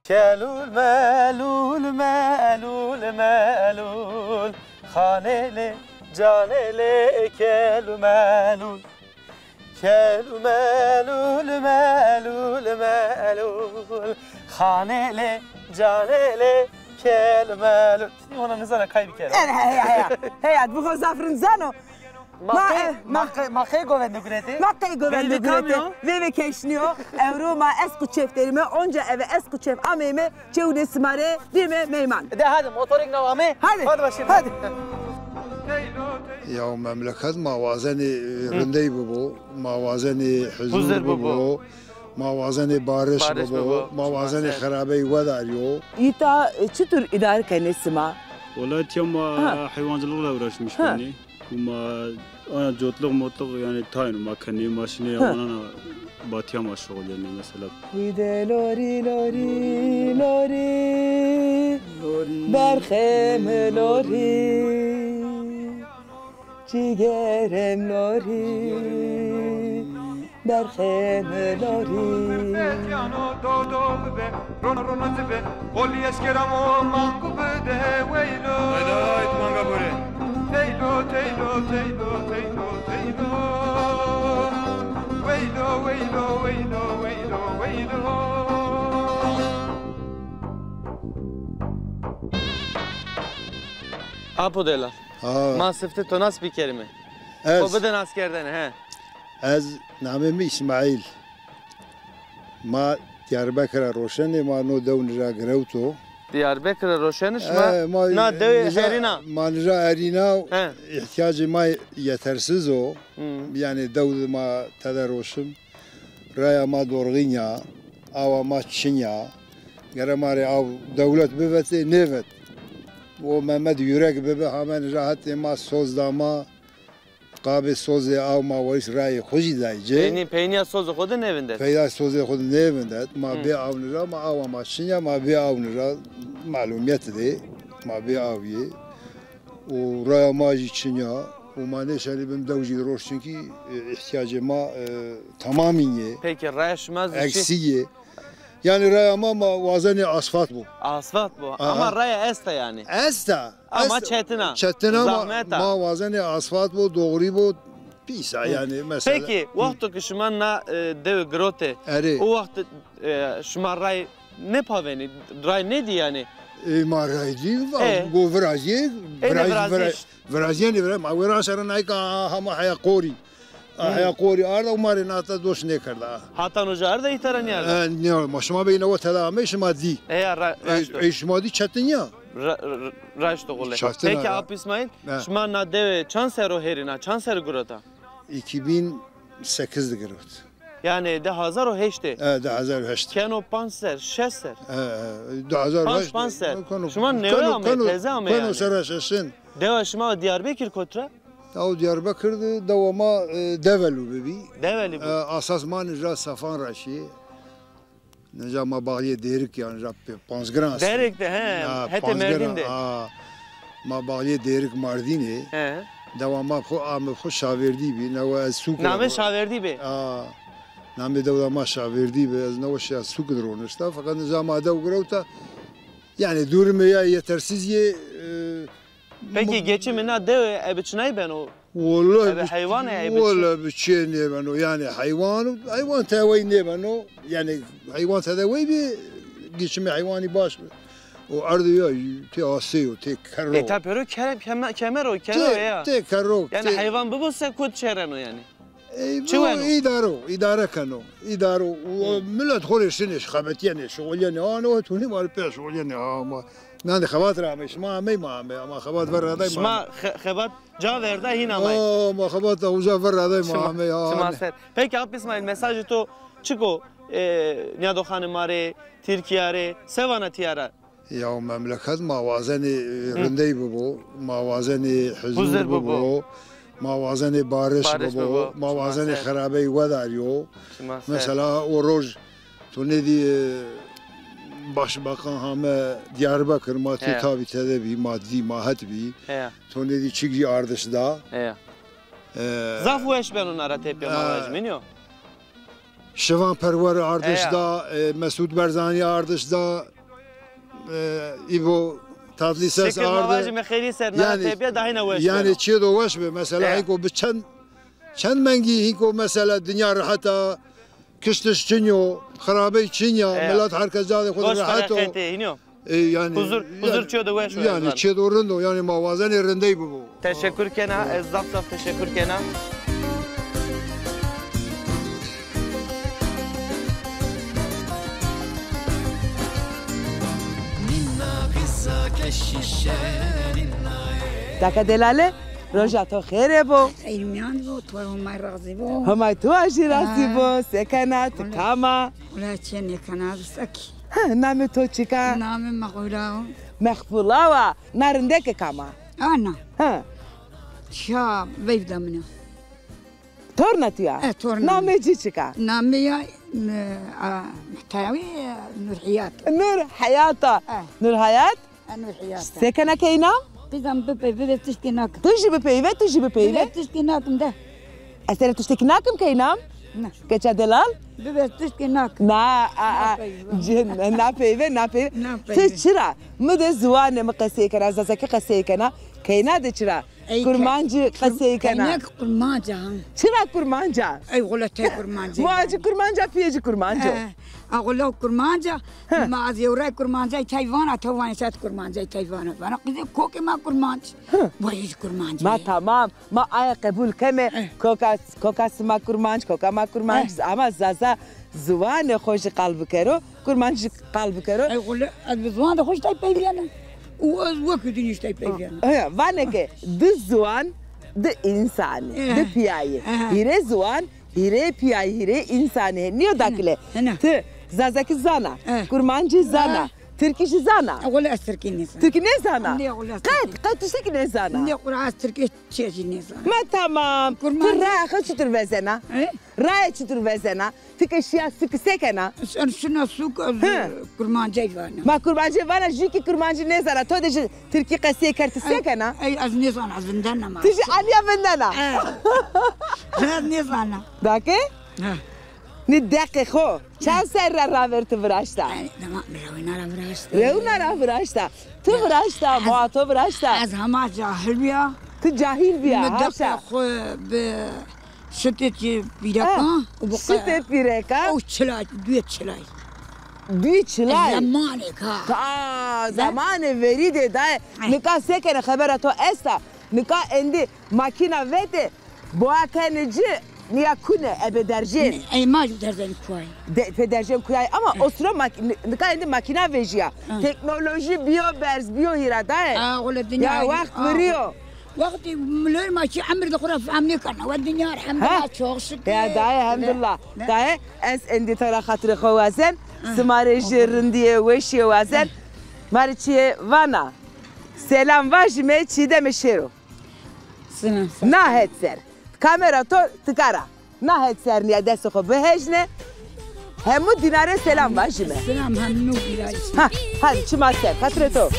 Kelul melul melul melul Hanele canele kelul melul Kelul melul melul melul Hanele canele kelul melul Ona nizana kay bir kere هيا بخور زعفران زانو ما خیلی گوینده گرفتی؟ ما خیلی گوینده گرفتی و کشنیو امرو ما اسکو چفتریم اونجا او اسکو چف آمیمه چهود سماره دیم میمان ده هادم موتورینگ نوامه هادی باشیم هادی یا مملکت موازن رندی ببو موازن حضور ببو موازن بارش ببو موازن خرابی وداریو ایتا چطور اداره کنی سما؟ والله تيوم حيوانات لا وراش مشكلني وما انا جوتلق موتلق يعني تاين ما كاني ماشيني انا باتيام الشغل يعني مثلا ويده لوري لوري لوري برخم لوري جيگرم لوري برخم لوري Piano do do be ron ron be oli eskeramo mangu be weilo Hayda it manga bore Teylo teylo teylo teylo teylo Weilo weilo weilo weilo weilo Apo derler. Masifte to nas bir kelime. O beden askerden he. از نامم اسماعیل ما دیاربکر روشنی ما نو دون را گروتو Diyarbakır روشنش ما نه دو هرینا ما نجا هرینا احتیاج ما yetersiz o yani دو ما تدروشم رای ما دورغینیا او ما چینیا گرماری او دولت ببته نوت و محمد یورک ببه همین راحت ما سوزداما قاب سوز او ما ویس رای خوشی دایجه peynir sozu kodun evinde پیدا سوز خود نمیداد ما بی آونرا ما او ماشینیا ما بی آونرا معلومیت ده ما بی آویه و رای ماجی چینیا و ما نشانی بیم دوجی روشن کی احتیاج ما تمامیه peki rayşmaz eksiye yani raya ma vazeni asfalt bu asfalt bu ama raya esta yani esta ama çetina ma vazeni asfalt bu doğru bu pisa yani mesela peki vakti ki şumanla dev grote o vakti şuman ray ne paveni ray ne diye yani ما رايدين جو فرازيه فرازيه نبرا ما ورا سرنا كا هم حيا قوري حيا قوري اردا وماري ناتا دوش نكردا hatan hoca da itaran yer ne maşma beyne ve telame şmadi şmadi çetinya raş doğulu peki Ab İsmail şuman na dev çansero herina çansero grota 2008'de grot yani de hazar o heşte de hazar heşte keno panser şeser de hazar heşte panser şuman ne var teze ama yani konu saraşın deva şuman Diyarbakır kotra او Diyarbakır'da devama develu bebi develi bu asasman icra safan raşi necama bağliye derik yani rappe pansgrans derik de he hete merdinde ma bağliye derik mardini he devama xo am xo şaverdi bi ne suk name şaverdi be name devama şaverdi be az ne şa suk dronuşta fakat necama dev grota yani durumu ya yetersiz ye peki geçimine dev ebiçnay ben o والله hayvan والله بتشين يبانو يعني حيوان تاوين يبانو يعني حيوان تاوي بي جسم حيواني باش وارض يا تي اسيو تي كرو tapero kemer o ya تي كرو yani hayvan bu se kut çereno yani إدارة كانوا إدارة وملت خوري سنش خبتيني شغليني أنا وتوني ما ربيع شغليني ما عندي خبات رامش ما خبات برا داي ما خبات جاverda هنا ما خبات وجا برا داي ما peki Ab İsmail mesajı to çıko Niado Hanımare Türkiye're sevana tiyara يا مملكة موازنة رندي ببو موازنة حضور ببو موازنه بارش ببو موازنه خرابی وداریو مثلا o roj تو ندی başbakan hame Diyarbakır mati tabi tedebi maddi mahat bi تو ندی چیگی ardışda zafu eş ben onlara tepki شوان پرور ardışda Mesut Berzani ardışda İbo tatlı ses Şekil ağırdı. mavacı mekeri ser nara tepiye dahi ne veş. Yani çiğ de veş be mesela hiko bir çen mengi hiko mesela dünya rahata kıştış çinyo, harabe çinyo, millet herkes zaten Hoş rahat o. felaket iniyor. Yani Huzur çiğ de veş. Yani çiğ doğrundu yani mavazen yerindeydi bu. Teşekkür kena, zaf teşekkür kena. Taka delale, roja to khere bo. ایمیان بود تو همه راضی بود Hamay tu ajirasi bo, sekana, tikama. ولی چه نکنه سکی Name to chika, نام مقوله mekhfulawa, narindeke kama. آنا Ha, شا بیفده منه torna tuya. torna. Name chika. نامی محتوی نورحیات Nur hayata. Nur hayat, نورحیات sekana kayna. بیدم ببیتش که نکن Tuji be peyve, tuji be peyve. ببیتش که نکن ده Esere tuşteki nakım kaynam? نه Geçe delal? ببیتش که نکن Na peyve, na peyve. Na peyve. Tı çıra. Mı de zuvane mi kaseye kana, zazaki kaseye kana. Kayna de çıra. Kurmancı kaseye kana. اینک قرمانجا هم Çıra kurmanca. ای غلطه قرمانجا Muacı kurmanca, piyeci kurmanca. اقول قرمانجا ما از یورای قرمانجا تایوان تو وانشات قرمانجا تایوان وانا قضیه کوک ما قرمانج وایش قرمانجا Ma tamam. Ma aya kabul keme. Kokas ma kurmanç, koka ma kurmanç. Ama zaza zuvane hoş kalbi kero. Kurmancı kalbi kero. ای غل از بزوان خوش تای پیویانه او از وقت دنیش تای پیویانه Vaneke dı zuan, dı insani, dı piyayi. Hire zuan, hire piyayi, hire insani. Niye dakile? Tı zazaki zana, kurmancı zana, Türkişi zana. اقول استركي نيسان Türkü ne zana? Ne ola Türkü? Kat tuştaki ne zana? ني قرا استركي تشيجي نيسان Ma tamam. Tı Kurmancı. raya çıtır vezena. ايه Raya çıtır vezena. Tıkı şia sıkı sekena. شنو سوق قرمانجا وانا Ma kurmancı vana jiki kurmancı ne zana? To de Türkiye kasiye kartı sekena. اي از نيسان از زندان ما Tışı alya vendana. از نيسان Dake? Ni deke ho. Çan serra raverti vrashta. تمام روينا راست Reuna ra vrashta. Tu vrashta, ma tu vrashta. از همه جاهل بیا Tu cahil biya مدق haşa. خو به شتت بیرکان و Süte pireka. او چلای دوی چلای Dü çılay. زمانی که Zamanı veri de da. Nika sekene habera to esta. Nika endi makina vete. Boakenici niya kune ebederjin. ای ما جو در زنی کوی Federjen kuyay ama o sıra nika endi makina vejiya. Teknoloji biyoberz biyohirada. اقول الدنيا Ya vakt veriyor. وقتی ملور ما چی عمر دخوره فهمنی کنه و دنیا الحمد لله çok şükür Ya daye hamdullah. Daye es endi tora hatırı xovazen. Smare jirindiye veşiye vazen. Mariçiye vana. Selam vajime çide meşero. سلام Na hetser. Kamera to tıkara. Na hetser niye desi xo behejne. Hemu dinare selam vajime. سلام هم نو بیرای Ha, hadi çıma ser. Hatırı to.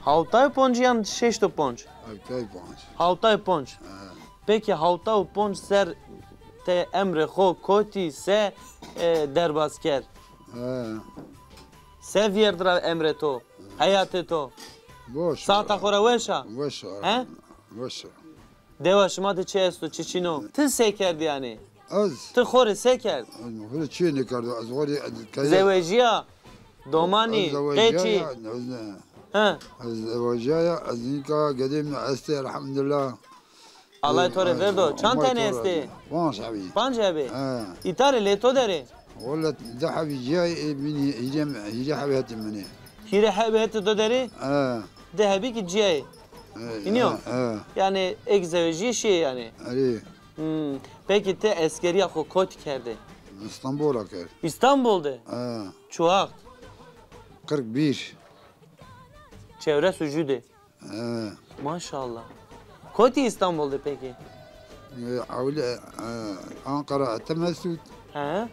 Havtay ponç yan şeşto ponç. Havtay ponç. Peki havtay ponç ser te emre xo koti se derbazker. Se vierdra emre to. Hayatı to. Boş. Saata xora veşa. Boş. He? Boş. Deva şma de çesto çiçino. Tı sekerdi yani. Az. Tı xore seker. Hılı çiğ ne kardı? Az var ya. Zevejiya. Domani. Keçi. Ha. الزواجية أزنيكا قديمنا أستي الحمد لله Allah tore verdo. Çan tane este. وان صاحبي Panç abi. آه İtare leto dere. والله ذهب جاي مني يجي حبيبتي مني Hire hebeti do dere. آه Dehebi ki ciyay. İniyor. Yani egzeveji şey yani. علي Peki te eskeriya xo kot kerdi. اسطنبول كر İstanbul'da. Çuak. 41 Çevre sucudu. Maşallah. Koti İstanbul'da peki? أولى أنقرة تمسود He?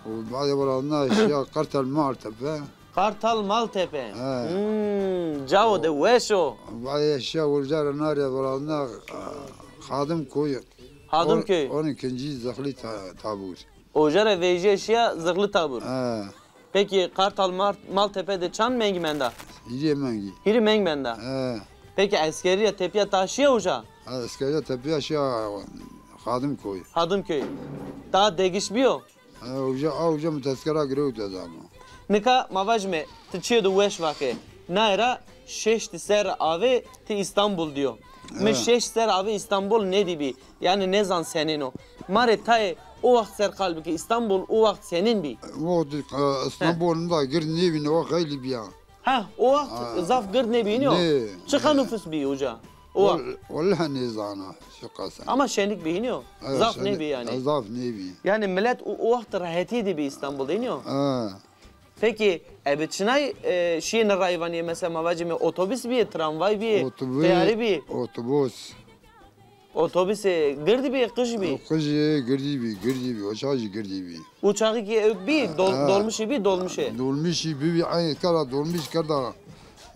وبعد ورانا أشياء قرط المعتبة Kartal Maltepe. Cavo de Weşo. وبعد أشياء ورجال النار ورانا خادم كوي Hadımköy. أنا كنجي زخلي تابوت Ojara Veyce Şia Zırhlı Tabur. Peki Kartal Maltepe'de çan mengmenda? يجي منجي Hiri mengmenda. Peki askeriye tepiye taşıya uca? أسكايا تبي أشياء خادم كوي Hadımköy. Daha değişmiyor. وجا متذكرة قروت زعما Nika mavajme tıçıyor da weş vakı. Naira şeşti ser ave ti İstanbul diyor. Me şeş ser ave İstanbul ne dibi? Yani ne zan senin o? Mare tay o vakit ser kalbi ki İstanbul o vakit senin bi. وقت اسطنبول دا غير نيفي نو خيلي بيا Ha o vakit zaf gır ne biniyor? Ne? Çıkan nüfus bi hoca. O vakit. والله نيزانا شو قاسم Ama şenlik biniyor. Zaf ne bi yani? زاف نيفي Yani millet o vakit rahatiydi bi İstanbul'da iniyor. اه Peki çınay şeyin rayvaniye mesela mavacime otobüs bi, tramvay bi, teyari bi. اوتوبوس Otobüs girdi bi, kış bi. قجي قرديبي وشاجي قرديبي Uçağı ki ök bi, dolmuşu bi, dolmuşu. دولمشي بيبي عين كرا دولمش كردا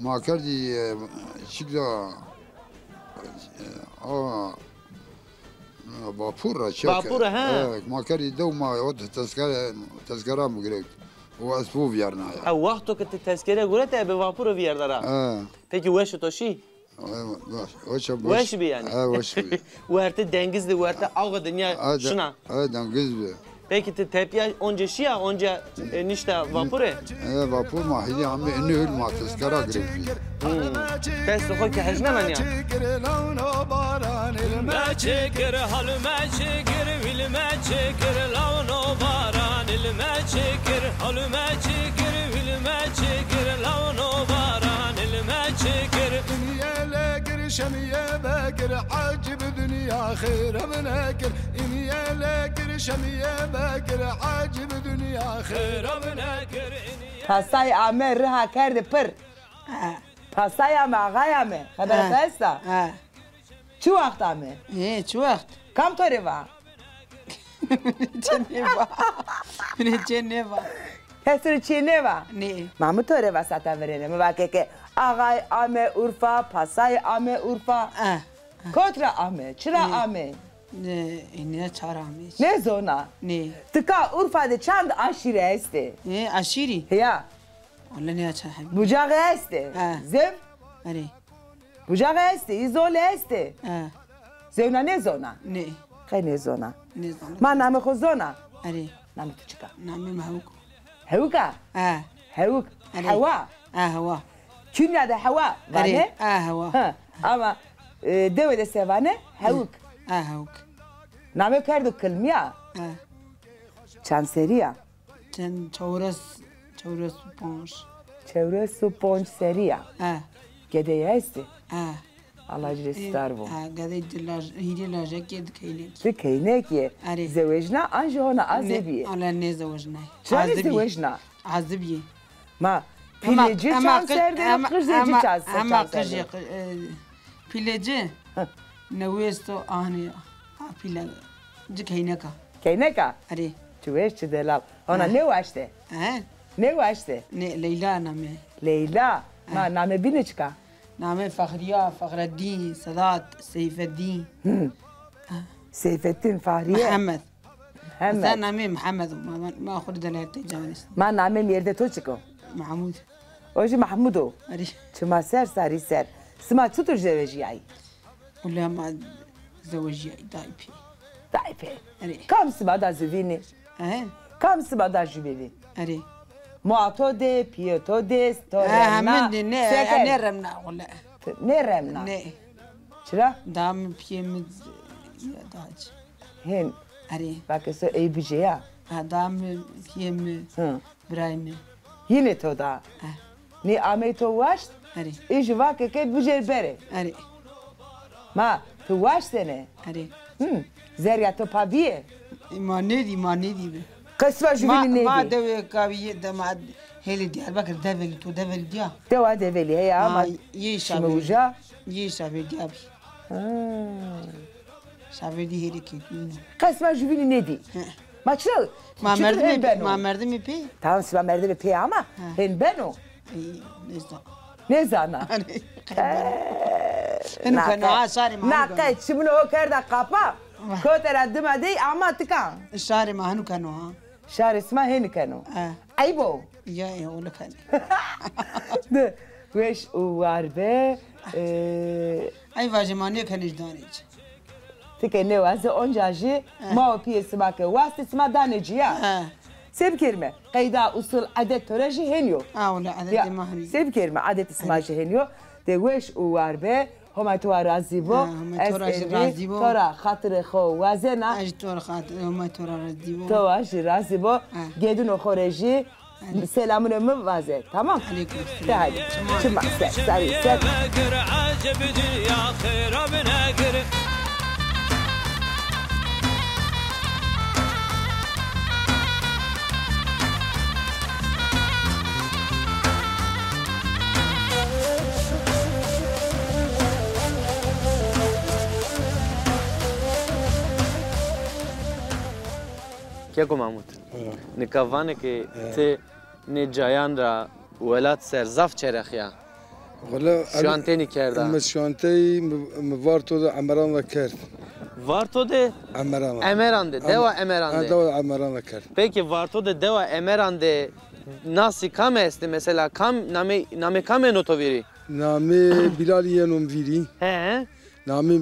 ما كردي شكلا بابورة شكل بابورة، ها. ما كردي دو ما ود تذكرة مقريت هو اسبوع يارنا Ha vakto ki tezkere göre de bir vapuru bir yerde ra. اه Peki veş to şi? Veş bi yani. اه وش بي Verte dengizli, verte ağa dünya şuna. هذا قزبه Peki te tepiye onca şi ya, onca nişte vapuru. اه بابور ما هي عم انه ما تذكرة قريت Pes de ki hecne men ya. ما شكر هل ما شكر والما شكر لونو باران الما شكر هل ما شكر والما شكر لونو باران الما شكر دنيا لاقر شمية باقر عاجب دنيا خير مناكر دنيا لاقر شمية باقر عاجب دنيا خير مناكر Pasay ame rıha kerdi pır. Pasay ame ağay ame. Haber festa. Çu vakit ame. çu vakit. Kam tori va? Ceneva. Hesri çiğneva. Ne? Mamı tori va sata verene. Mi vakit ke ağay ame Urfa, pasay ame Urfa. Kotra ame, çıra ame. Ne çarami? Ne zona? Ne? Tıka Urfa'da çand aşire este. Ne aşiri? Ya. Allah ne çarami? Bucağı este. Zev. Ari. Bucağı este, izole este. Zevna ne zona? Ne? Kay ne zona? Ne zona? Ma name ko zona? Ari. Name tuçika. Nami mahuk. Hevuka? Hevuk. Hava. Hava. Künyada hava. Vane? Hava. Ama devede sevane hevuk. Havuk. Name kerdu kılmaya. Çanseriya. Sen çavras ponş. Çevre su ponç seriya. Gedeye esti. Allah cilesi darbo. Gade dilar, hidilar jaket kaynek. Fikeynek ye. Zevejna anji hona azebiye. Allah ne zevejna. Çani zevejna. Azebiye. Ma pileci çanserde, kızeci çanserde. Ama kızı pileci. Nevesto ahni. Pila. Cikayneka. Kayneka? Ari. Çuveş çidelal. Ona ne vaşte? Ne vaşte? Ne Leyla name. Leyla. Ma name biniçka. Name Fahriya, Fahreddin, Sadat, Seyfeddin. Seyfettin Fahriye. Muhammed. Muhammed. Sen name Muhammed. Ma akhur dalayte jawanis. Ma name yerde toçiko. Mahmud. Oji Mahmudo. Ari. Çuma ser sari ser. Sma tutur zevejiyay. ولا ما زوجي دايبي Daipe. Kam sma da zivini. Kam sma da jubeli. Ari. Muato de, piyoto de, storemna. من ne remna ولا Ne remna? Ne. Çıra? Dam piyem daç. Hen. Ari. Bak eso eybije ya. Dam piyem Ibrahim. Yine to da. Ni ameto washt? Ari. İji vake ke bujer bere. Ari. Ma, tu washtene. Ari. Zerya to pabiye. ما ندي Kısva jubili neydi? ما دوي كاوية ده ما هلی دیاربکر دولی تو دولی دیا دوا develi هي ama یه شموجا یه شاوی دیابی شاوی دی هلی کی قسما juvini ne di? Maçlı. ما مردمی پی Tamam siz merde ve pe ama hen ben o. نیستم Ne zana? اینو کنه شاری ما Nakay şimdi o kerda kapa. Kotera demedi ama tıkan. شاری ما هنو کنه ها Şar isma hen kanu. Aybo. یا اون کنه De. Veş var be. ای واجمانی کنیش دانیج Tıkay ne varsa onca ji ma piyesi bakı. Vast isma daneci ya. Seb kelime. Kayda usul adet töreji hen yok. ولا عدد ما هني سيب كلمة عادة اسمها شهنيو دي وش واربه هما تو رازيبو ترى خاطر خو وزنا اج تور خاطر هم تور رديبو تو اش رازيبو جدون خورجي سلامون من وازه تمام عليكم تعال شما ساري عجب دنيا خير بنقر Kya ko Mahmud? Nikavane ki te ne cayan ra velat serzaf çerekya. والله Şu an teni kerda. اما شانتي مفارتو ده عمران كرت Varto de عمران Emeran'de. Deva Emeran'de. دوا عمران كرت Peki Varto de Deva Emeran'de nasıl kam esti mesela kam name kam enotoviri? نامي بلال ينوم فيري He نامي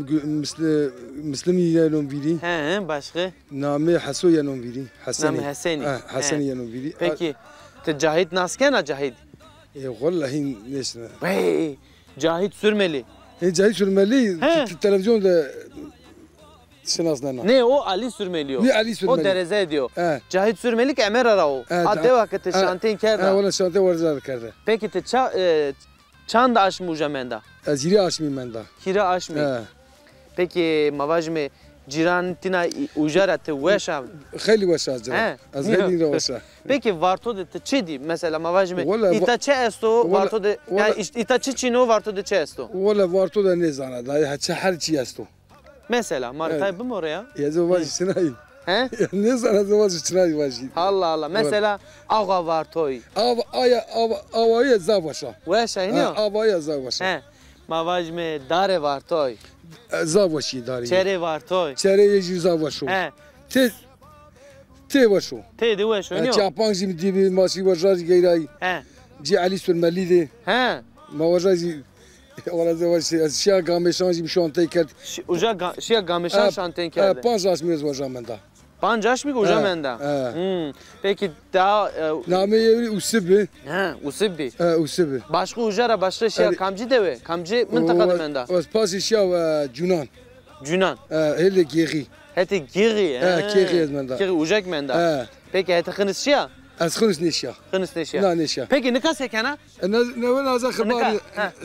مسلمي ينوم فيري he başka? نامي حسو ينوم فيري حسني Name Haseni. حسني ينوم فيري Peki te Cahit naskena Cahit? والله هي نيشنا Hey Cahit Sürmeli. هي جاي شو المالي He. التلفزيون ده سناسنا Ne o Ali Sürmeli o. Ne Ali Sürmeli? O dereze ediyor. He. Cahit Sürmeli ki Emer ara o. Deva ki te şantin kerda. والله شانتي ورزار كرده Peki te çanda aşmuja menda. ازيري عشمي من ده Kira aşmı. اه Peki mavajme cirantina ujara te weşa. خلي وساز He. از خلي وسا Peki varto de te çedi mesela mavajme Vallahi ita çe esto Vallahi- varto de yani Vallahi- ita çi çino varto de çe esto. ولا وارتو ده نزانا ده حتى حرشي استو Mesela maritay bu mu oraya? يا زواج سناي He? نزانا زواج سناي واجي Allah Allah. Mesela ağa vartoy. اوايا زاوشا Weşa iniyor. اوايا زاوشا He. Mavajme dare vartoy. زاوشي داري Çere vartoy. چري يجي زاوشو He. تي وشو Te de weşo iniyor. جابان جي دي ماشي وجاج غيراي He. جي علي سلمالي دي He. ما وجاجي ولا زواج اشياء قامشان جي مشانتي كرت Uca şia gamişan şanten kerde. 5 اسمي زواج من ده Pancaş mı uca menda? Peki daha نامي يوري وسبي he usibbi. وسبي Başka ujara başka şia kamcı deve. Kamcı mıntakada menda. واس باسي شيا جنان Cunan. هيلي كيغي Heti giri. كيغي مندا Giri ujak menda. Peki heti kınız şia? از خنس نيشيا Kınız ne şia? لا نيشيا Peki ne kas yakana? نوين هذا خبار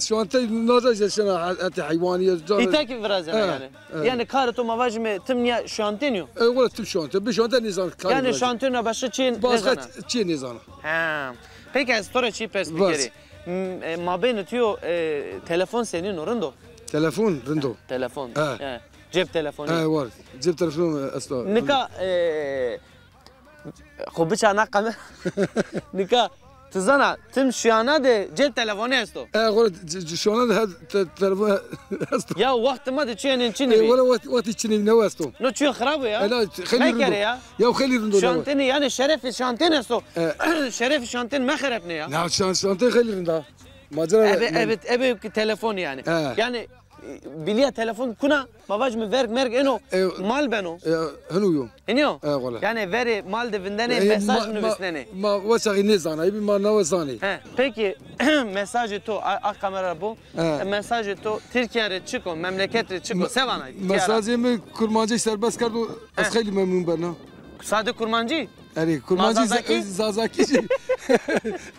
شو انت نوجا شنا انت حيوانيه İtaki biraz yani. Yani karıto mavajme tımnya şantinyo. ولا تب شو انت بشو انت نيزان Yani şantinyo başka çin ne باسكت zana? تشي نيزان Ha. Peki story çi perspektifi. Mabene tüyo telefon senin orando. تلفون رندو Telefon. Ha. He. Cep telefonu. ورد جبت تلفون اسطى Nika خب بچانا قمه Nika tızana tüm şiana de cep telefonu esto. ورد شو انا هذا تلفون اسطى Ya vaktime de çiğnin çini ولا bi. وقت تشني نواستو No çiğ xarabı ya. لا خلي Ne رندو kere ya? يا خلي رندو Şantini yani şerefi şantin esto. Şerefi şantin meherep ne ya? لا شانتي خلي رندا ماجرا Evet telefon yani. He. Yani biliyor telefon kuna mavac mı verg merg eno mal beno. هنو يوم İniyor. والله Yani veri mal devindene mesaj nüvisnene. ما وسعي نيزان اي ما نوزاني He. Peki mesajı to a kamera bu. Mesajı to Türkiye'ye çıkıyor, memlekete çıkıyor. Sevana. مسازي كرمانجي سربس كردو از خیلی ممنون بنا Sade kurmancı. اری کرمانجی زازاکی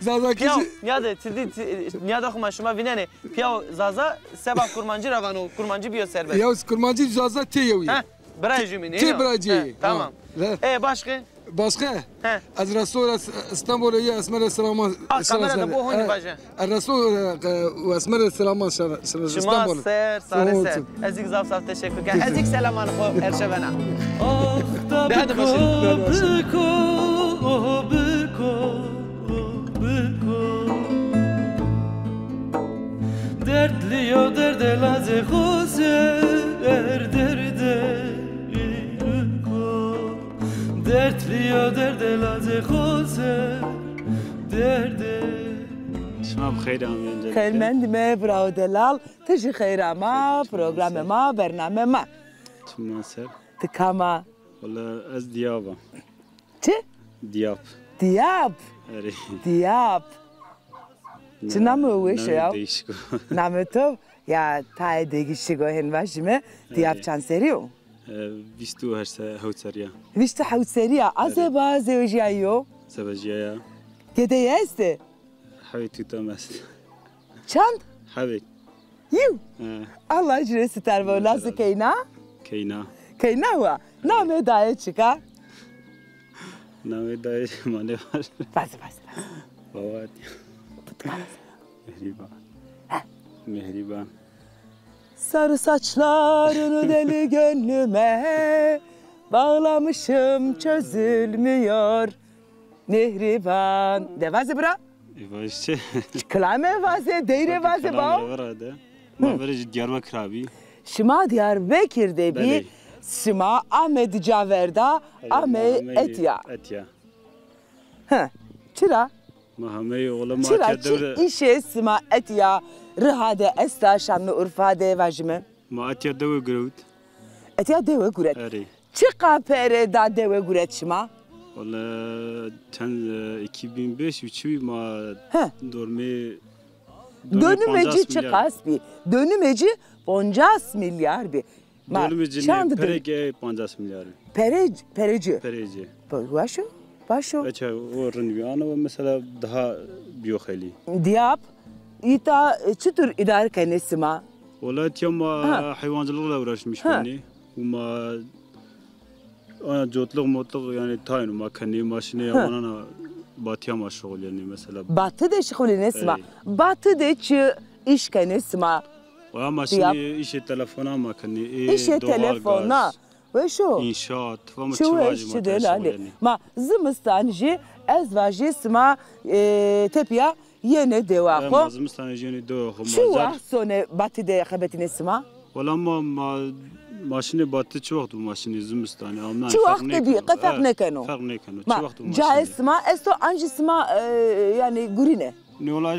زازاکی Ya da ya da kumaşıma vinene. Piyav zaza seba kurmancı ravano kurmancı biyo serbest. یا کرمانجی زازا تیوی He. Brajimi ne? Ti braji. Tamam. Başka? Başka? He. Az Resul İstanbul'u ya Esmer Selaman. Kamerada bu hangi baje? Resul ve Esmer Selaman Şuma İstanbul. ser, sarı ser. Ezik zaf zaf teşekkür ederim. Ezik selamanı ko erşevena. Hadi başlayalım. Dertli o derde laze kozer derde dertli o derde laze kozer derde. شما بخیر آمین. خیرمندمه براو دلال تجی خیره ما پروگرام ما برنامه ما شما سر تکاما ولی از دیابم. چه؟ دیاب. دیاب آره. دیاب چه نامه ویشه یا؟ دیشکو. نامه تو یا تای دیگیشگو هنواشیمه دیاب چند سریو؟ 28 هوتسریا. 28 سریا از بازه و جایو؟ سبجیا. گده یسته؟ حوی تو تامست. چند؟ حوی. یو. الله جرسی تر و لازم کینا؟ کینا. کینا هوا. نامه دایه چیکا؟ نامه دایه مانه var. بس. بابا. Mehriban. Mehriban. Sarı saçlarını deli gönlüme bağlamışım çözülmüyor. Nehriban. Devaze bura? Başçı. Klame vaze, deyre vaze bağ. Varada. Ma böyle Diyarbakır abi. Şima Diyarbakır'da bir, Şima Ahmet Caverda, Ahmet Etya. Etya. Ha, çıra. Mahmey oğlum çıra çi işe Şima Etya, Rihade Esta Şanlı Urfa'da vajime. Ma Etya deve gurut. Etya deve guret. Ari. Çıka pere da deve guret Şima. Valla ten 2005 üçü ma dormi dönümeci çıkas bir. Dönümeci 50 milyar bir. Dönümeci ne? Perege 50 milyar. Pereci. Pereci. Başo. Eça o rınvi. Ana mesela daha biyokheli. Diyap. İta çıtır idare kanesima. Valla tiyama hayvancılıkla uğraşmış beni. Uma ana cotluk motluk yani tayin ma kendi maşine yamanana batıya şغل yani mesela. Batı da şغل nesma. Batı da çı iş kanesima. Valla maşine işe telefona ma kendi. İşe telefona. Ve şu. İnşaat. Valla şu delali. Ma zımıstancı ezvacı sma tepiya yine devako. Zımıstancı yine devako. Şu var sonra batı da xabetine sma. Valla ma maşine batı çok maşine zımıstanı. Şu vakti bir fark ne kano? Fark ne kano? Şu vakti maşine. Caesma esto anjisma yani gurine. Ne ola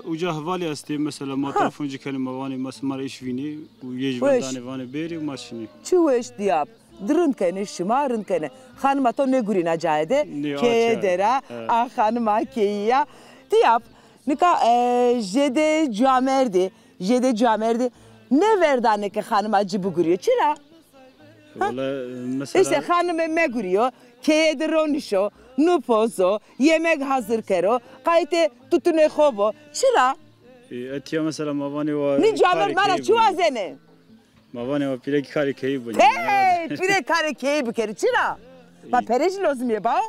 uca havali asti mesela ma telefoncu kelime vani masmar işvini yejvandane vani beri maşine. Şu eş diyap. Drın kene şımarın kene. Hanıma to ne gurine caide. Kedera a hanıma keya. Diyap. Nika jede camerdi. Ne verdane ki hanıma cibu guriyor? Çıra. İşte hanıma me guriyor. Kederonişo, nupozo, yemek hazır kero, kayte tutune hobo. Çıra. Etiya mesela mavani var. Ni camer bana çuvazene. Mavani var pire kare keyi bu. Hey, pire kare keyi bu kere çıra. Ma pereci lazım ya bao.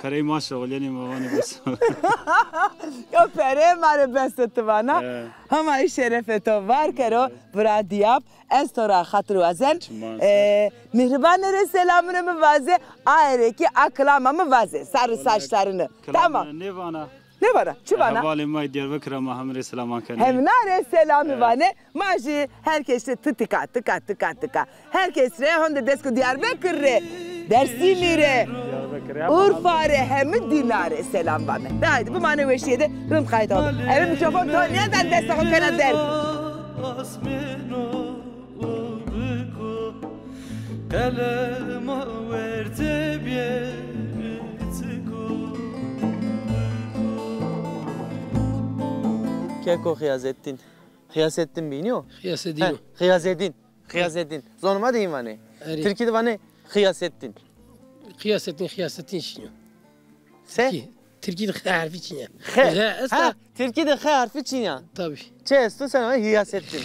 Perey maşallah yani mavani bas. Yo pere mare bestu bana. Ama iş şerefeto var kero bura diyap. Estora hatırı azen. Mihriban nere selamını mı vaze? Ayrı ki aklama mı vaze? Sarı saçlarını. Tamam. Ne bana? Ne bana? Şu bana. Havali may Diyarbakır ama hamre selaman kani. Hem nare selamı vane. Maji herkese tıka. Herkes re honde desko Diyarbakır re. Dersim'i re. Urfa re hem dinare selam bana. Haydi bu manevi şeyde rım kayıt oldu. Evet mikrofon to nereden destek o kadar der. Kalema verte Keko Hiyazettin. Hiyazettin biliyor? Hiyazettin. Zoruma değil vane. Türkiye'de vane Hiyazettin. Hiyasettin şinu. Se? Türkiye'de harfi çiğne. Türkiye'de harfi çiğne. Tabii. Çesto sen vane Hiyasettin.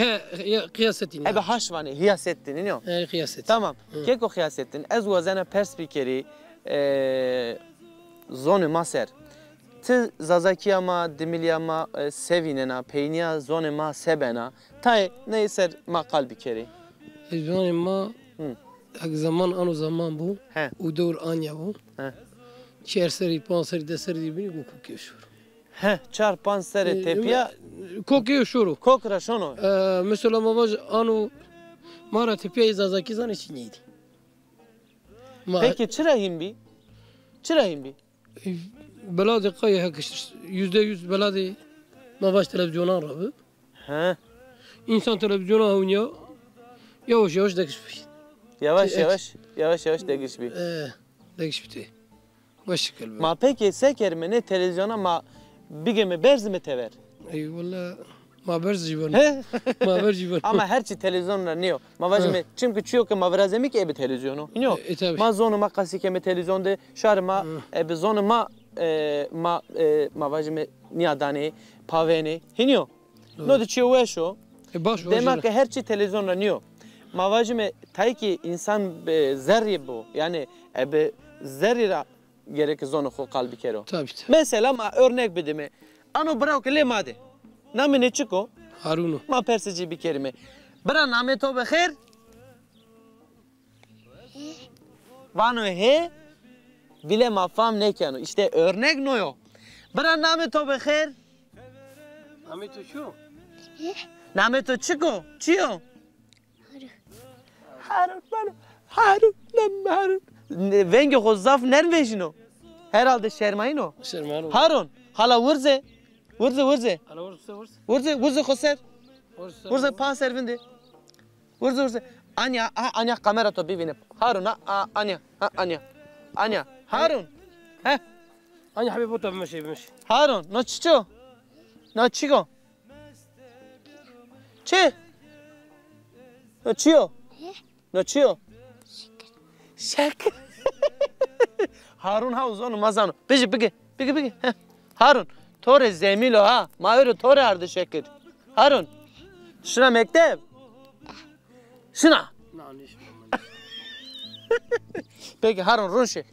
Hiyasettin. Ebe haş vane Hiyasettin iniyor. Hiyasettin. Tamam. Keko Hiyasettin. Ez vazana pers bikeri. zonu maser. Tı zazakiya ma dimiliya ma sevinena peyniya zonu ma sebena. Tay neyse ma kalbi keri. Zonu ma zaman anu zaman bu. U dor anya bu. Çer seri pan seri de seri bini bu kokuyor şuru. He, çar pan seri tepiya kokuyor şuru. Kokra şunu. Mesela mavaj anu mara tepiya zazaki zan içiniydi. Peki çırahim bi? Çırahim bi? Beladı kayı hakıştır. %100 beladı mavaj televizyona rabı. He. İnsan televizyona oynuyor. Yavaş yavaş dekişmiş. Yavaş yavaş dekişmiş. Dekişmiş. Başka ma peki seker ne televizyona ma bigeme berz mi tever? Ey valla ma berz jivan. Ma berz jivan. Ama her şey televizyonla niyo. Ma vajme çünkü çiyo ki ma vrazemi ki ebi televizyonu. Niyo. Ma zonu ma kasike me televizyonda şarma ebi zonu ma vajme niya dane pavene. Niyo. No de çiyo weşo. Demek ki her şey televizyonla niyo. Ma vajme tay ki insan zerri bu. Yani ebi zerri gerek zonu xo kalbi kero. Tabii. Mesela ma örnek bedeme. Ano bravo ke le made. Name ne çiko? Harunu. Ma persici bir kelime. Bra name to bekher? Vano he? Bile ma fam ne kano. İşte örnek noyo. Bra name to bekher? Name to şu. Name to çiko. Çiyo. Harun. Harun. Venge hozaf nervejino. Herhalde Şermayino. Şermayino. Harun. Hala vurze. Vurze. Hala Vurze khoser. Vurze pan servindi. Vurze. Anya kamera to bibine. Harun Anya. Harun. He. Anya habibi to bimşi. Harun. No çiço. No çiko. Çi. No çiyo. No çiyo. Şeker. Harun havuzonu mazano. Peki. Harun. Tore zemilo ha. Mayuru tore ardı şeker. Harun. Şuna mektep. Şuna. Peki Harun runşi.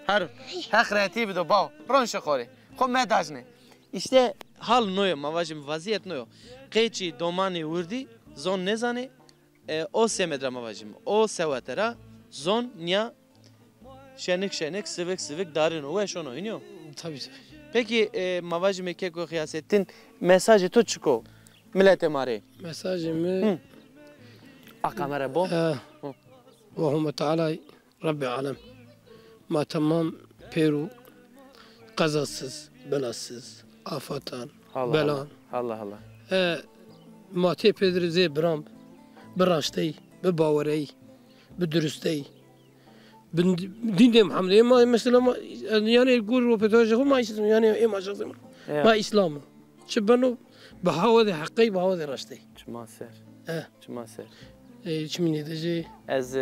Harun. Ha kreativi do bao. Runşi khori. Khom medajne. İşte hal noyo mavajim vaziyet noyo. Qeçi domani vurdi zon nezane. O semedra mavajim. O sevatera zon niya şenik sıvık darin ve şunu iniyor. Tabii. Peki mavajim keko kıyasettin mesajı tut çıko millete mare. Mesajımı kamera bu. Ve humme Teala Rabbi alem. Ma tamam Peru kazasız, belasız, afatan, belan. Allah. Ma tepedirize bram, biraştey, bebaverey, bedürüstey. Dinde Muhammed'e ma mesela yani يقول ربطاجه ما يسلم يعني ايه ما شخص ما اسلام شبنو بهاوذ حقي بهاوذ رشتي çmaser. Çmin edeceği. Ez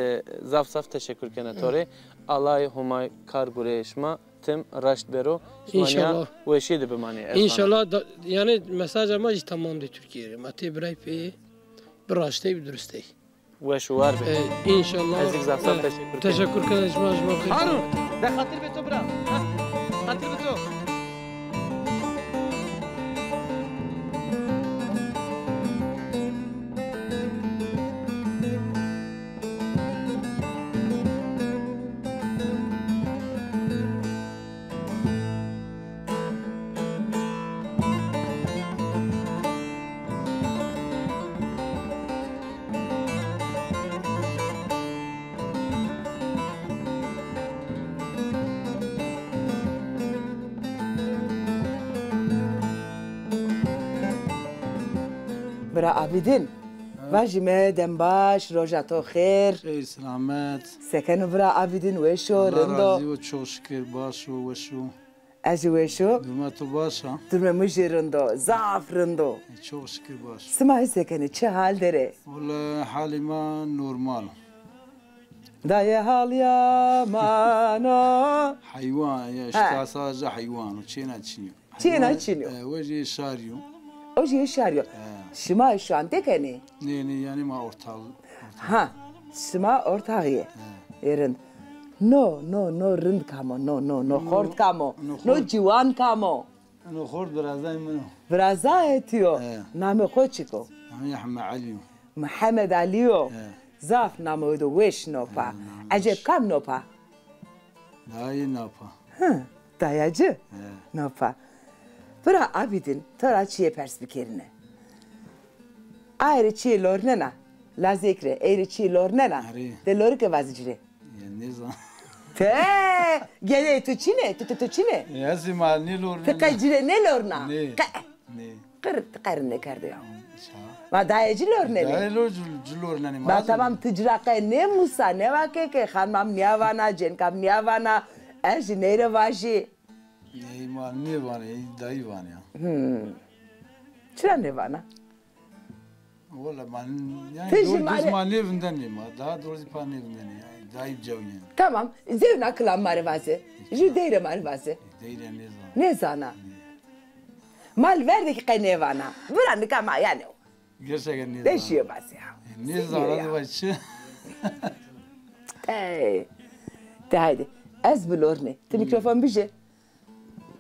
zaf teşekkür kenatore. Allah humay kargureşma tim raşt bero. İnşallah. Ve şeyde be mani. İnşallah yani mesaj ama tamam de Türkiye'ye. Mate bray pe biraştey bir dürüstey. Ve şu var be. İnşallah. Ez zaf teşekkür. Teşekkür kardeşim. Harun. De hatır be to bra. Hatır be to. برا عابدین واجمه دنباش روجا تو خیر سلامت سکن برا عابدین وشو رندو راضی و چو شکر باشو وشو از وشو درمتو باشا درم مجی رندو زعف رندو چو شکر باش سمعی سکنی چه حال داره والله حالی ما نورمال دای حال یا مانو حیوان یا اشتاساجا حیوان و چینا چینیو وجه شاریو اوجه شاریو شما şu an tekeni ne yani ma ortağı ha şima ortağıya yerin نو رند کامو نو خورد کامو نو جوان کامو نو خورد برازای منو برازای تیو نام خود چی کو محمد علیو زاف نامو دو وش نوپا عجب کم نوپا دایی نوپا دایacı نوپا برا abidin ترا چیه پرس بکرنه ayrı çiğ lornena lazekre ayrı çiğ lornena de lor ke vazicre ne zaman te gele tu çine ya zima ne lorna te kaycire ne lorna ne قرن کرده یا ما دایجی لورنه لورنه با تمام تجرقه نه موسا نه واکه که خانم نیاوانا جن کام نیاوانا اش نیره واشی نه ما نیوانه دایی وانه چرا نیوانا ولا من yani doğru man evinden mi daha doğrusu pan evinden yani dayı cevyen tamam zevna kılan marivası ju deyre marivası deyre ne zana mal verdik kaynevana. Buranı kama yani. Gerçekten ne? Değişiyor bas ya. Ne zaman başçı? De haydi. Az bulurne. Te mikrofon bije.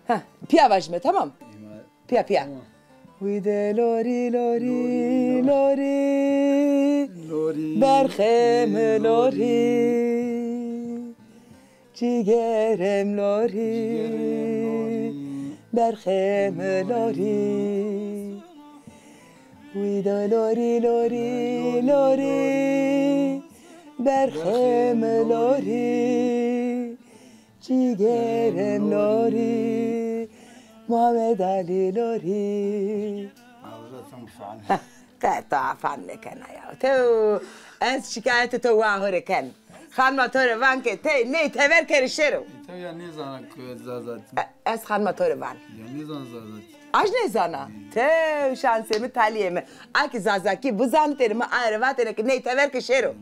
Ha, pia vajme tamam. Pia. Vide lori berhem lori cigerem lori برخم لاری ویدا لاری برخم لاری جیگرم لاری محمد علی لاری قطع فن کنه یا تو از شکایت تو واهره کن خانم تور وان که تی نی تور کری شرو تو یا نیزانا که زازت از خانم تور وان یا نیزان زازت آج نیزانا تو شانسیمی تالیمه اکی زازاکی بزن ترمه آروات اینه که نی تور که شرو یا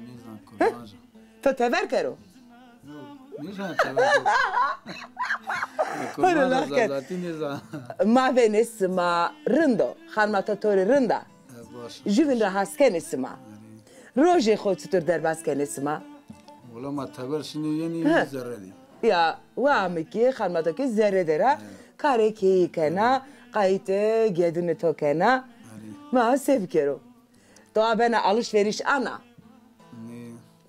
نیزان که تو تور کرو نیزان تور زازاتی نیزان ما venis ma rândă خانم تور rânda جوین را هسکن اسما روزی خود چطور در باز کن اسما ولی ما تبر شنو یعنی زردی یا وامی که خانم تو که زرده را کاری کی کنه قایت گدون تو کنه ما سیف کرو تو بنا alışveriş ana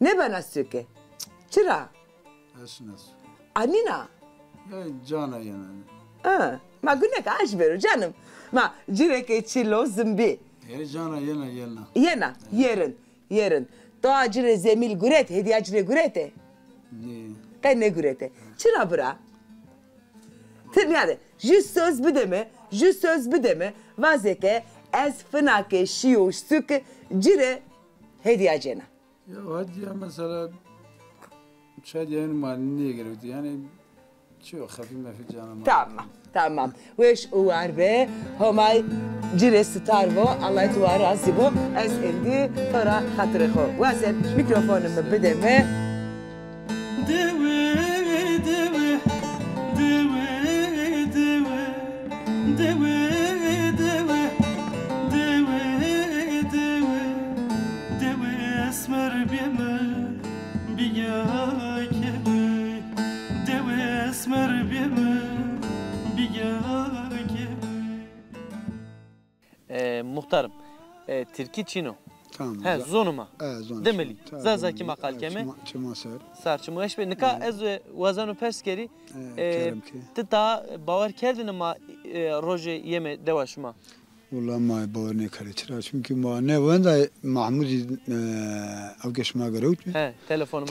ne bana söke çira asnas anina ya cana yani ma güne kaç verir canım ma cireke çilo zımbi cana yena yerin to acire zemil guret hediye acire gurete ne gurete çıra bura yani yüz söz bir deme vazeke ez fınake şiyo sük cire hediye cena ya hediye mesela şayet yani maniye geliyordu yani çok hafif mefil canım tamam weş uvar be homay cire starvo Allah tuvar azibo ez endi tora hatırho vasen mikrofonumu bedeme muhtarım Türkiye Çino tamam he zonuma demeli zazaki makal keme sarçımı eşbe nika ez wazanu perskeri ta bavar kerdin ama roje yeme devaşma والله ما باور نکرده چرا چون که ما نه وندا محمودی اوگش ما گروت telefonum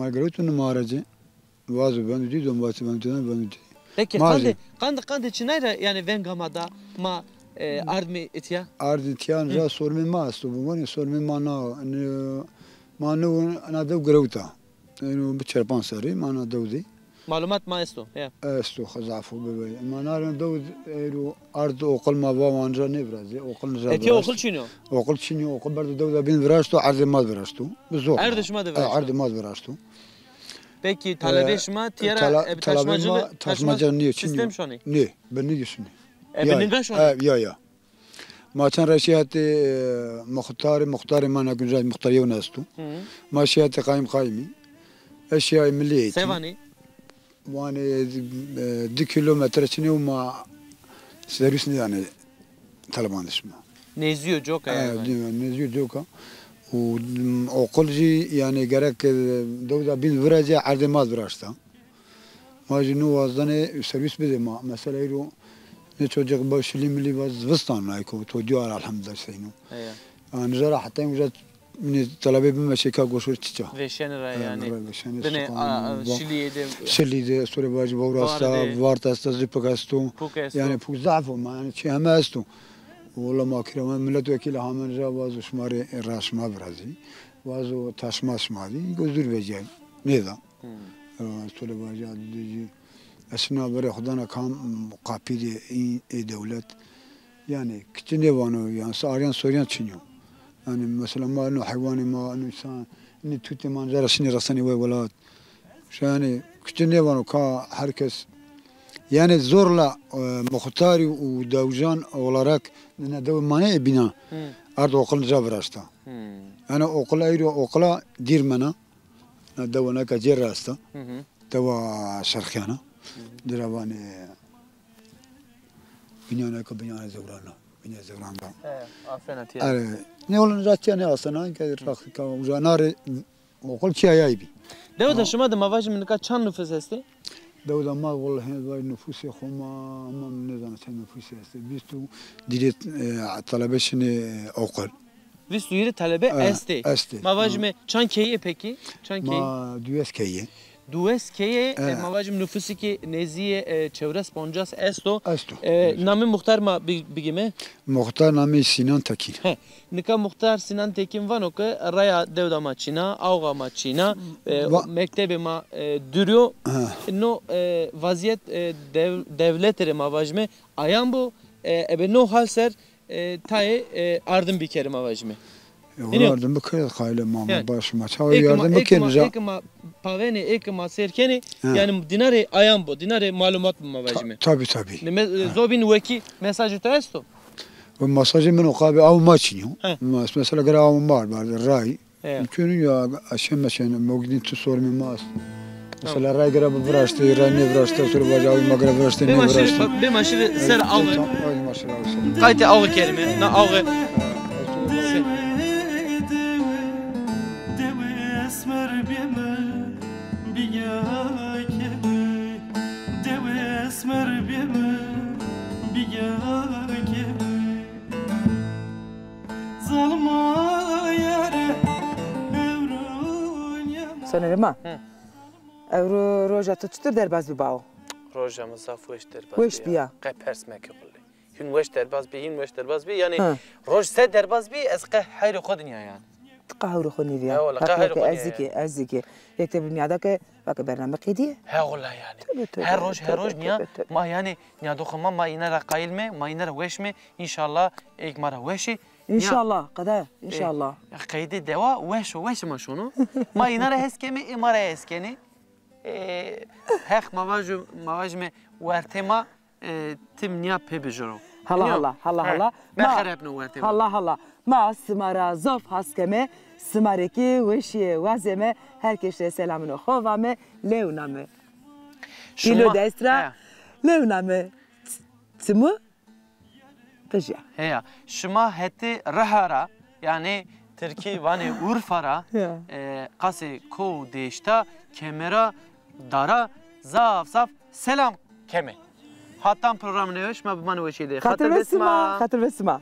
ما گروت نمارجه وازو بندی دنباتی بندی peki kandı çinayra yani vengamada ma ardmi itya arditiyan ra sorme ma astu bu mani sorme ma no ana da grouta yani bir çarpan sarı mana davdi malumat ma esto ya esto khazafu bebe ma naran davd ard oqal ma va manja ne brazi oqal nja eti oqal çino oqal barda davda bin vrasto ard ma vrasto bizor ard ma vrasto peki talebeşma tiyara taşmacı niye sistem şoni ne ben ne diyorsun beninga şoni ya ما كان رشيات مختار ما نكون جاي مختار يونستو ما شيات قائمي eşya milliyeti. Sevani. Yani 2 kilometre çini uma servis ne yani Taliban ismi. Neziyor çok yani. Neziyor çok. Okulci yani gerek devlet bin veraca ardemaz bıraktı. Majnu vazdanı servis bide ma. Mesela yürü ne çocuk başlı milli vaz vıstan layık. Tocuğu alhamdülillah seyno. Yani zara hatta yüzde من طلبه بمشيكا قشور تجا وشن را يعني بني شليده شليده سوري باج بوراستا وارتاستا زيبكاستو يعني فوق ضعفه ما يعني شيء هم استو والله ما كرم ملت وكيل هامن جواز شماري راس ما برازي وازو تاسما شماري يقدر بيجي نيدا سوري باج دي اسنا بري خدانا كام قابيدي اي دولت يعني كتني وانو يعني ساريان سوريان تشنيو يعني مثلا ما انه حيواني ما انه انسان اني توتي منظر شني راسني ولاد يعني كتني وانو كا هركس يعني زور لا مختاري ودوجان olarak انا دو ماني بنا ارض وقل جابراستا انا وقل ايرو وقلا دير منا دو انا كجير راستا دو شرخيانا دراباني بنيانا كبنيانا زورانا بنيا زوران دا افنتي ne olun zaten aslında ki rakı uzanır okul çaya gibi. Devlet şuma da mavaj minka çan nüfus esti? Devlet ama vallahi var nüfusu xoma ama ne zaman sen nüfusu esti. Biz tu direkt talebeşini okul. Biz tu yeri talebe esti. Mavaj me çan keyi peki? Çan keyi? Ma dües keyi. Dues keye mavajim nüfusu ki neziye çevre sponjas esto. Nami muhtar ma bigime? Muhtar nami Sinan Tekin. Nika muhtar Sinan Tekin vano ki raya devda maçina, avga maçina, mektebe ma duruyor. No vaziyet devletleri mavajime ayan bu ebe no hal ser tayi ardım bir kere mavajime. Yardım bakıyor kayle mama başıma. Çay yardım bakıyor. Ekma paveni ekma serkeni yani dinare ayan bu dinare malumat mı mavajime. Tabii. Zobin veki mesajı testo. Bu mesajı men okabi av maçınyo. Mesela gara av var ray. Mümkün ya aşağı mogdin tu sorma mas. Mesela ray gara bıraştı ray ne bıraştı sonra bacağı magra bıraştı ne bıraştı. Bir maşır ser av. Kayte av kelime na av. Sanırım Evro roja tutuştur derbaz bir bağ. Roja mısafı işte derbaz. Weş biya. Qepers meke kulli. Gün weş derbaz bi, hin weş derbaz bi yani roj se derbaz bi ez qeh hayr khudni yani. قهوة خنيريا. أزكي أزكي يكتب الميادة كباك برنامج قديه. ها والله يعني. هر روج نيا ما يعني نيا دو خما ما ينرا قايل ما ينرا وش إن شاء الله إيك مرة وشي. إن شاء الله قدا إن شاء الله. قيد الدواء وش ما شنو؟ ما ينرا هسكمي مرة هسكني. هخ ما واجم وارتما تمنيا ببجرو. هلا ما خربنا وارتما. هلا ما سمارا زوف هسكمه سمارکی وشی وزمه herkese selamını xovame leuname. Kilo destra leuname. Tmu Tja. Heya. Şuma heti rahara yani Türkiye vani Urfara qasi ko deşta kamera dara zaf selam keme. Hatta programını hoş ma bu manı veşide. Hatır vesma.